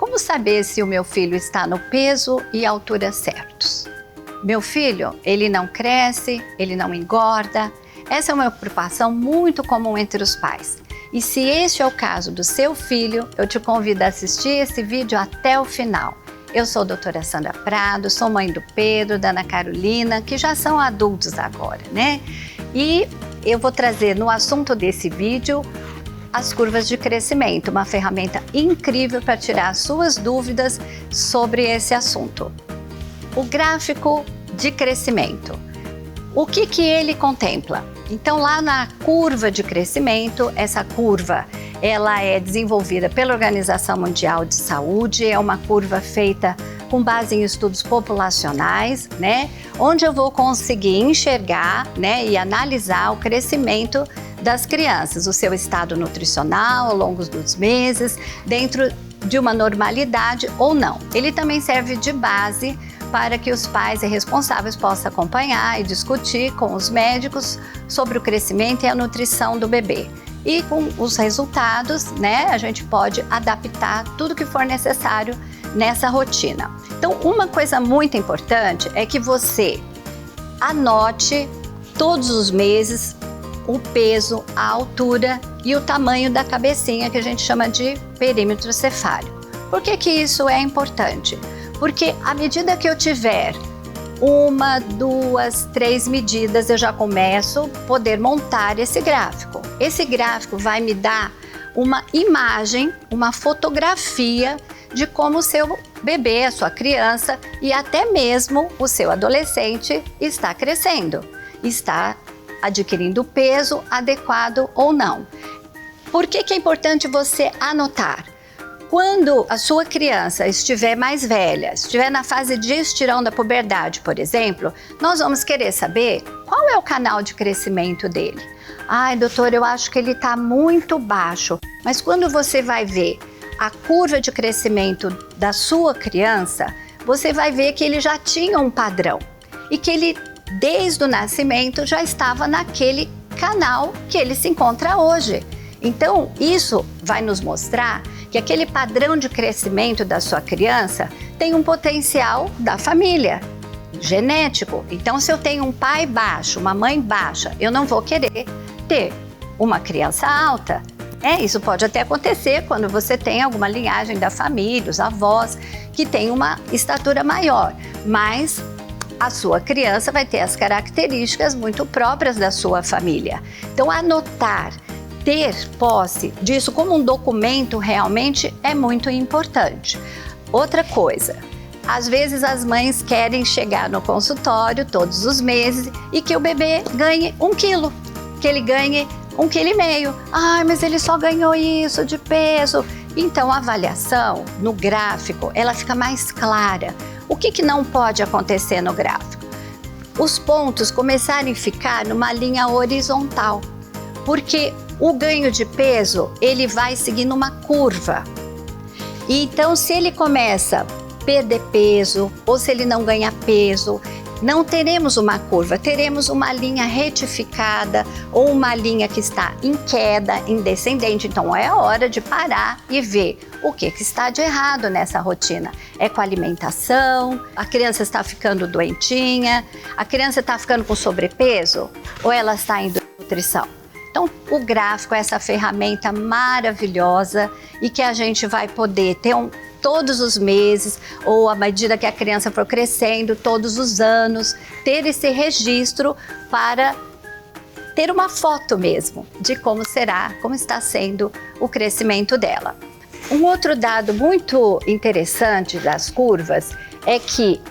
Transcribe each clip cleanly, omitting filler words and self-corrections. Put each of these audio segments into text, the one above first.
como saber se o meu filho está no peso e altura certos? Meu filho, ele não cresce, ele não engorda. Essa é uma preocupação muito comum entre os pais. E se este é o caso do seu filho, eu te convido a assistir esse vídeo até o final. Eu sou a doutora Sandra Prado, sou mãe do Pedro, da Ana Carolina, que já são adultos agora, né? E eu vou trazer no assunto desse vídeo as curvas de crescimento, uma ferramenta incrível para tirar as suas dúvidas sobre esse assunto. O gráfico de crescimento. O que ele contempla? Então, lá na curva de crescimento, essa curva ela é desenvolvida pela Organização Mundial de Saúde, é uma curva feita com base em estudos populacionais, né? Onde eu vou conseguir enxergar, né, e analisar o crescimento das crianças, o seu estado nutricional ao longo dos meses, dentro de uma normalidade ou não. Ele também serve de base para que os pais e responsáveis possam acompanhar e discutir com os médicos sobre o crescimento e a nutrição do bebê. E com os resultados, né, a gente pode adaptar tudo que for necessário nessa rotina. Então, uma coisa muito importante é que você anote todos os meses o peso, a altura e o tamanho da cabecinha, que a gente chama de perímetro cefálico. Por que isso é importante? Porque à medida que eu tiver 1, 2, 3 medidas, eu já começo a poder montar esse gráfico. Esse gráfico vai me dar uma imagem, uma fotografia de como o seu bebê, a sua criança e até mesmo o seu adolescente está crescendo, está adquirindo peso adequado ou não. Por que é importante você anotar? Quando a sua criança estiver mais velha, estiver na fase de estirão da puberdade, por exemplo, nós vamos querer saber qual é o canal de crescimento dele. Ai, doutor, eu acho que ele está muito baixo. Mas quando você vai ver a curva de crescimento da sua criança, você vai ver que ele já tinha um padrão e que ele, desde o nascimento, já estava naquele canal que ele se encontra hoje. Então, isso vai nos mostrar que aquele padrão de crescimento da sua criança tem um potencial da família, genético. Então, se eu tenho um pai baixo, uma mãe baixa, eu não vou querer ter uma criança alta. Isso pode até acontecer quando você tem alguma linhagem da família, os avós, que tem uma estatura maior, mas a sua criança vai ter as características muito próprias da sua família. Então, anotar, ter posse disso como um documento realmente é muito importante. Outra coisa, às vezes as mães querem chegar no consultório todos os meses e que o bebê ganhe 1 quilo, que ele ganhe 1,5 kg. Ai, mas ele só ganhou isso de peso. Então a avaliação no gráfico, ela fica mais clara. O que não pode acontecer no gráfico? Os pontos começarem a ficar numa linha horizontal, porque o ganho de peso, ele vai seguindo uma curva. E então, se ele começa a perder peso, ou se ele não ganha peso, não teremos uma curva, teremos uma linha retificada ou uma linha que está em queda, em descendente. Então, é a hora de parar e ver o que está de errado nessa rotina. É com a alimentação? A criança está ficando doentinha? A criança está ficando com sobrepeso? Ou ela está em nutrição? Então, o gráfico é essa ferramenta maravilhosa e que a gente vai poder ter todos os meses, ou à medida que a criança for crescendo, todos os anos, ter esse registro para ter uma foto mesmo de como está sendo o crescimento dela. Um outro dado muito interessante das curvas é que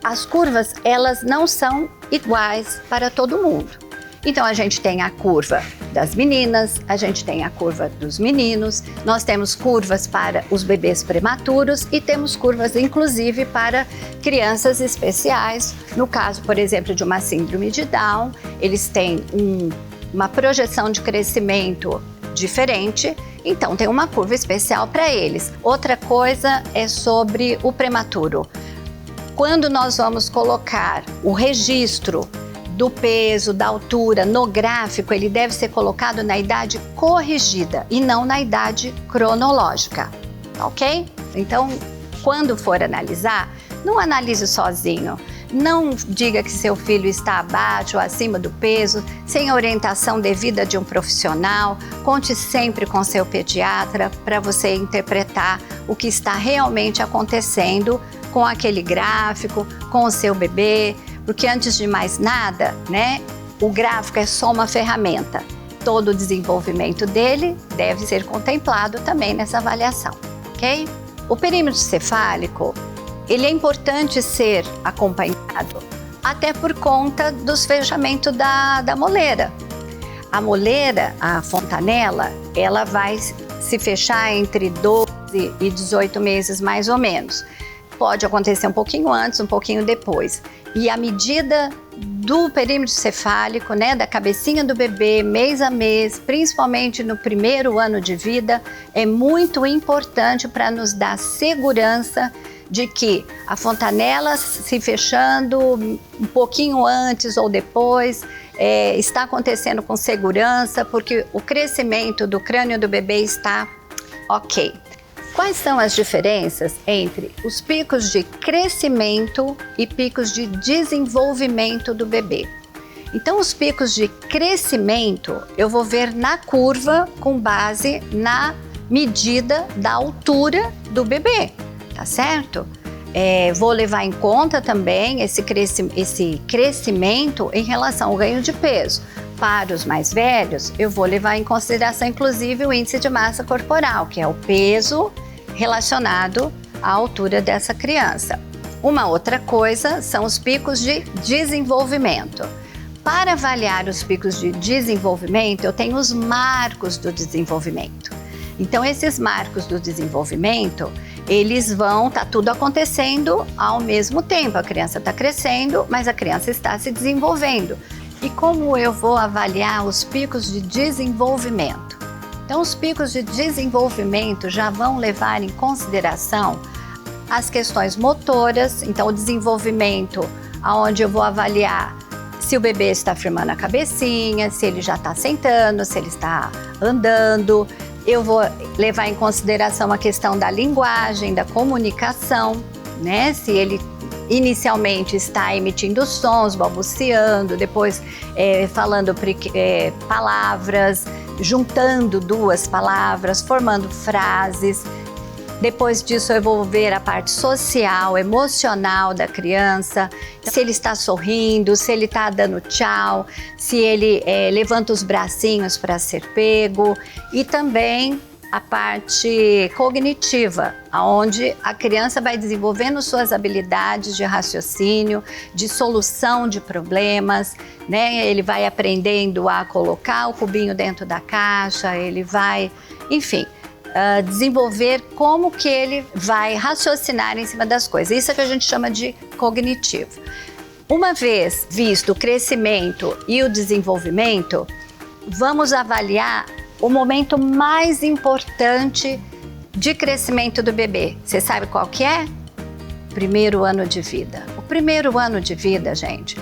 as curvas, elas não são iguais para todo mundo. Então, a gente tem a curva das meninas, a gente tem a curva dos meninos, nós temos curvas para os bebês prematuros e temos curvas, inclusive, para crianças especiais. No caso, por exemplo, de uma síndrome de Down, eles têm uma projeção de crescimento diferente, então tem uma curva especial para eles. Outra coisa é sobre o prematuro. Quando nós vamos colocar o registro do peso, da altura no gráfico, ele deve ser colocado na idade corrigida e não na idade cronológica. ok? Então, quando for analisar, não analise sozinho. Não diga que seu filho está abaixo ou acima do peso, sem a orientação devida de um profissional. Conte sempre com seu pediatra para você interpretar o que está realmente acontecendo com aquele gráfico, com o seu bebê, porque antes de mais nada, né, o gráfico é só uma ferramenta. Todo o desenvolvimento dele deve ser contemplado também nessa avaliação, ok? O perímetro cefálico, ele é importante ser acompanhado, até por conta dos fechamentos da moleira. A moleira, a fontanela, ela vai se fechar entre 12 e 18 meses mais ou menos. Pode acontecer um pouquinho antes, um pouquinho depois. E a medida do perímetro cefálico, né, da cabecinha do bebê, mês a mês, principalmente no primeiro ano de vida, é muito importante para nos dar segurança de que a fontanela se fechando um pouquinho antes ou depois está acontecendo com segurança, porque o crescimento do crânio do bebê está ok. Quais são as diferenças entre os picos de crescimento e picos de desenvolvimento do bebê? Então, os picos de crescimento eu vou ver na curva com base na medida da altura do bebê, tá certo? Vou levar em conta também esse crescimento em relação ao ganho de peso. Para os mais velhos, eu vou levar em consideração inclusive o índice de massa corporal, que é o peso relacionado à altura dessa criança. Uma outra coisa são os picos de desenvolvimento. Para avaliar os picos de desenvolvimento, eu tenho os marcos do desenvolvimento. Então, esses marcos do desenvolvimento, eles vão, tá tudo acontecendo ao mesmo tempo. A criança está crescendo, mas a criança está se desenvolvendo. E como eu vou avaliar os picos de desenvolvimento? Então, os picos de desenvolvimento já vão levar em consideração as questões motoras. Então, o desenvolvimento, onde eu vou avaliar se o bebê está firmando a cabecinha, se ele já está sentando, se ele está andando. Eu vou levar em consideração a questão da linguagem, da comunicação, né? Se ele inicialmente está emitindo sons, balbuciando, depois falando palavras, juntando duas palavras, formando frases. Depois disso eu vou ver a parte social, emocional da criança, se ele está sorrindo, se ele está dando tchau, se ele levanta os bracinhos para ser pego, e também a parte cognitiva, onde a criança vai desenvolvendo suas habilidades de raciocínio, de solução de problemas, né? Ele vai aprendendo a colocar o cubinho dentro da caixa, ele vai, enfim, desenvolver como que ele vai raciocinar em cima das coisas. Isso é que a gente chama de cognitivo. Uma vez visto o crescimento e o desenvolvimento, vamos avaliar o momento mais importante de crescimento do bebê. Você sabe qual que é? Primeiro ano de vida. O primeiro ano de vida, gente,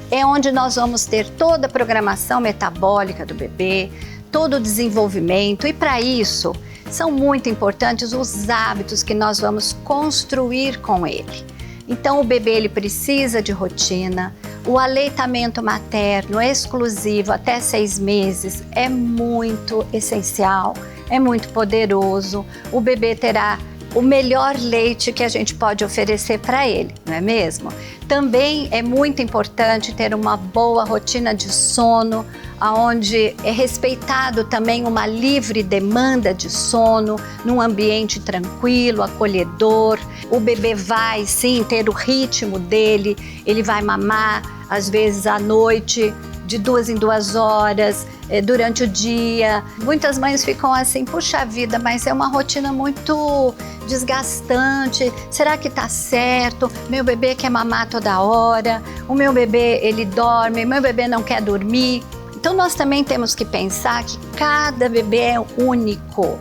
é onde nós vamos ter toda a programação metabólica do bebê, todo o desenvolvimento, e para isso são muito importantes os hábitos que nós vamos construir com ele. Então, o bebê ele precisa de rotina. O aleitamento materno exclusivo até 6 meses é muito essencial, é muito poderoso. O bebê terá o melhor leite que a gente pode oferecer para ele, não é mesmo? Também é muito importante ter uma boa rotina de sono, onde é respeitado também uma livre demanda de sono, num ambiente tranquilo, acolhedor. O bebê vai sim ter o ritmo dele, ele vai mamar às vezes à noite, de 2 em 2 horas, durante o dia. Muitas mães ficam assim, puxa vida, mas é uma rotina muito desgastante, será que tá certo? Meu bebê quer mamar toda hora, o meu bebê ele dorme, meu bebê não quer dormir. Então nós também temos que pensar que cada bebê é único.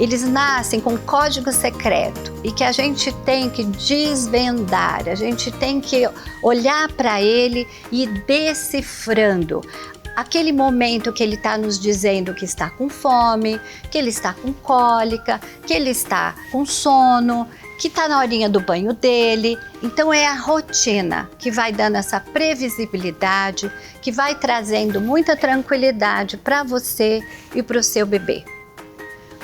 Eles nascem com um código secreto e que a gente tem que desvendar, a gente tem que olhar para ele e ir decifrando. aquele momento que ele está nos dizendo que está com fome, que ele está com cólica, que ele está com sono, que está na horinha do banho dele. Então é a rotina que vai dando essa previsibilidade, que vai trazendo muita tranquilidade para você e para o seu bebê.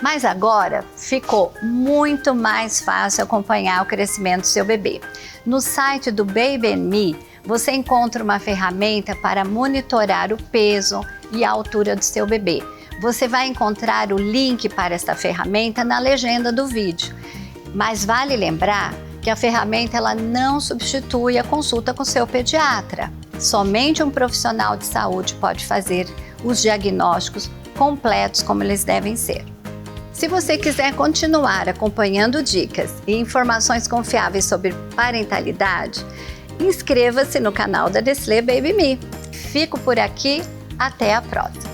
Mas agora ficou muito mais fácil acompanhar o crescimento do seu bebê. No site do Baby & Me, você encontra uma ferramenta para monitorar o peso e a altura do seu bebê. Você vai encontrar o link para esta ferramenta na legenda do vídeo. Mas vale lembrar que a ferramenta ela não substitui a consulta com seu pediatra. Somente um profissional de saúde pode fazer os diagnósticos completos como eles devem ser. Se você quiser continuar acompanhando dicas e informações confiáveis sobre parentalidade, inscreva-se no canal da Nestlé Baby Me. Fico por aqui, até a próxima!